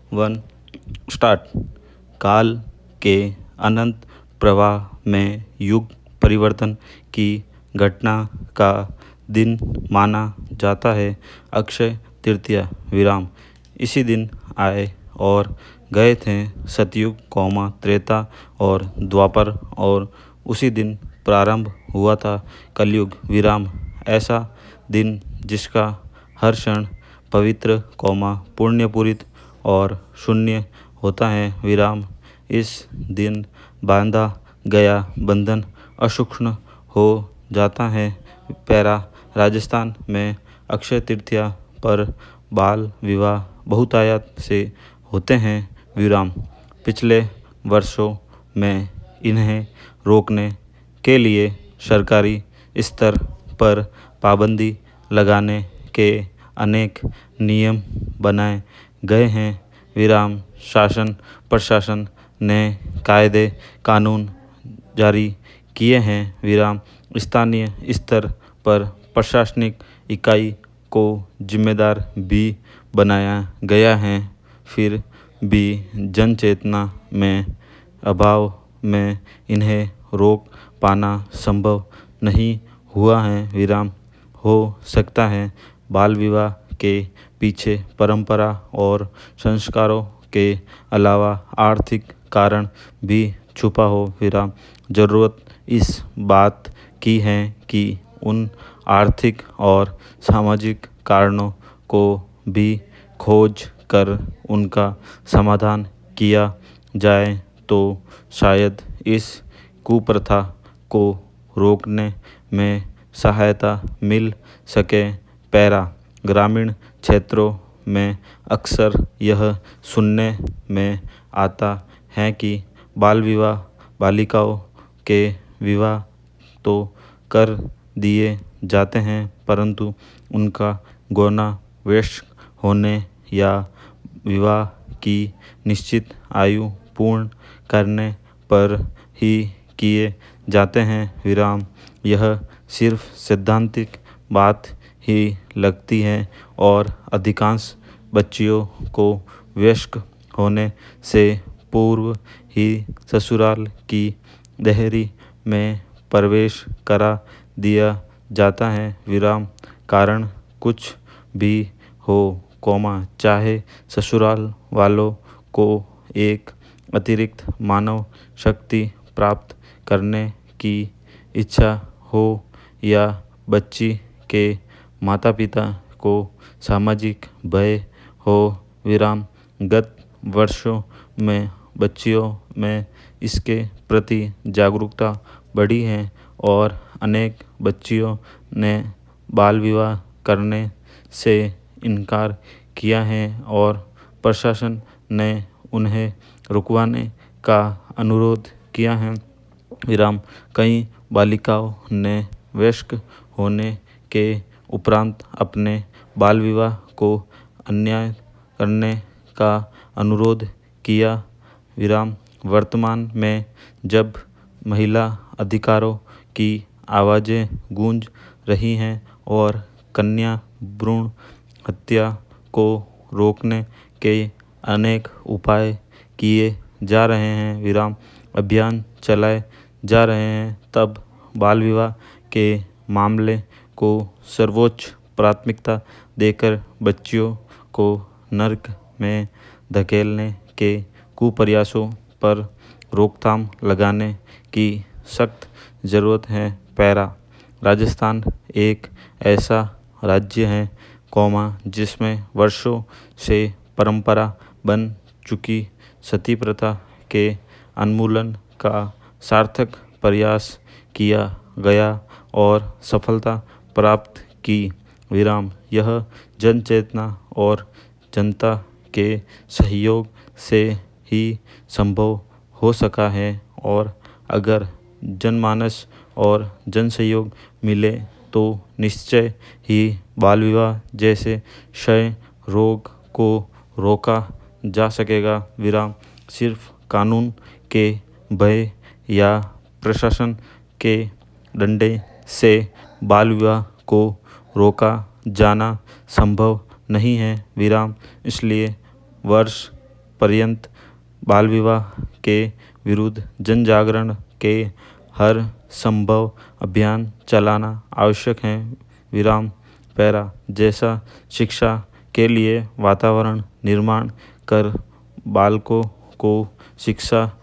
1 start. काल के अनंत प्रवाह में युग परिवर्तन की घटना का दिन माना जाता है अक्षय तृतीया विराम। इसी दिन आए और गए थे सतयुग त्रेता और द्वापर, और उसी दिन प्रारंभ हुआ था कलयुग विराम। ऐसा दिन जिसका हर क्षण पवित्र पुण्यपूरित और शून्य होता है विराम। इस दिन बांधा गया बंधन असूक्ष्म हो जाता है। पैरा। राजस्थान में अक्षय तृतीया पर बाल विवाह बहुतायत से होते हैं विराम। पिछले वर्षों में इन्हें रोकने के लिए सरकारी स्तर पर पाबंदी लगाने के अनेक नियम बनाए गए हैं विराम। शासन प्रशासन ने कायदे कानून जारी किए हैं विराम। स्थानीय स्तर पर प्रशासनिक इकाई को जिम्मेदार भी बनाया गया है। फिर भी जन चेतना में अभाव में इन्हें रोक पाना संभव नहीं हुआ है विराम। हो सकता है बाल विवाह के पीछे परंपरा और संस्कारों के अलावा आर्थिक कारण भी छुपा हो विराम। ज़रूरत इस बात की है कि उन आर्थिक और सामाजिक कारणों को भी खोज कर उनका समाधान किया जाए तो शायद इस कुप्रथा को रोकने में सहायता मिल सके। पैरा। ग्रामीण क्षेत्रों में अक्सर यह सुनने में आता है कि बाल विवाह बालिकाओं के विवाह तो कर दिए जाते हैं परंतु उनका गौना वयस्क होने या विवाह की निश्चित आयु पूर्ण करने पर ही किए जाते हैं विराम। यह सिर्फ सैद्धांतिक बात ही लगती है और अधिकांश बच्चियों को वयस्क होने से पूर्व ही ससुराल की देहरी में प्रवेश करा दिया जाता है विराम। कारण कुछ भी हो चाहे ससुराल वालों को एक अतिरिक्त मानव शक्ति प्राप्त करने की इच्छा हो या बच्ची के माता पिता को सामाजिक भय हो विराम। गत वर्षों में बच्चियों में इसके प्रति जागरूकता बढ़ी है और अनेक बच्चियों ने बाल विवाह करने से इनकार किया है और प्रशासन ने उन्हें रुकवाने का अनुरोध किया है विराम। कई बालिकाओं ने वयस्क होने के उपरांत अपने बाल विवाह को अन्याय करने का अनुरोध किया विराम। वर्तमान में जब महिला अधिकारों की आवाज़ें गूंज रही हैं और कन्या भ्रूण हत्या को रोकने के अनेक उपाय किए जा रहे हैं विराम, अभियान चलाए जा रहे हैं, तब बाल विवाह के मामले को सर्वोच्च प्राथमिकता देकर बच्चियों को नर्क में धकेलने के कुप्रयासों पर रोकथाम लगाने की सख्त ज़रूरत है। पैरा। राजस्थान एक ऐसा राज्य है जिसमें वर्षों से परंपरा बन चुकी सती प्रथा के उन्मूलन का सार्थक प्रयास किया गया और सफलता प्राप्त की विराम। यह जन चेतना और जनता के सहयोग से ही संभव हो सका है और अगर जनमानस और जन सहयोग मिले तो निश्चय ही बाल विवाह जैसे क्षय रोग को रोका जा सकेगा विराम। सिर्फ कानून के भय या प्रशासन के डंडे से बाल विवाह को रोका जाना संभव नहीं है विराम। इसलिए वर्ष पर्यंत बाल विवाह के विरुद्ध जन जागरण के हर संभव अभियान चलाना आवश्यक है। विराम पैरा जैसा शिक्षा के लिए वातावरण निर्माण कर बालकों को शिक्षा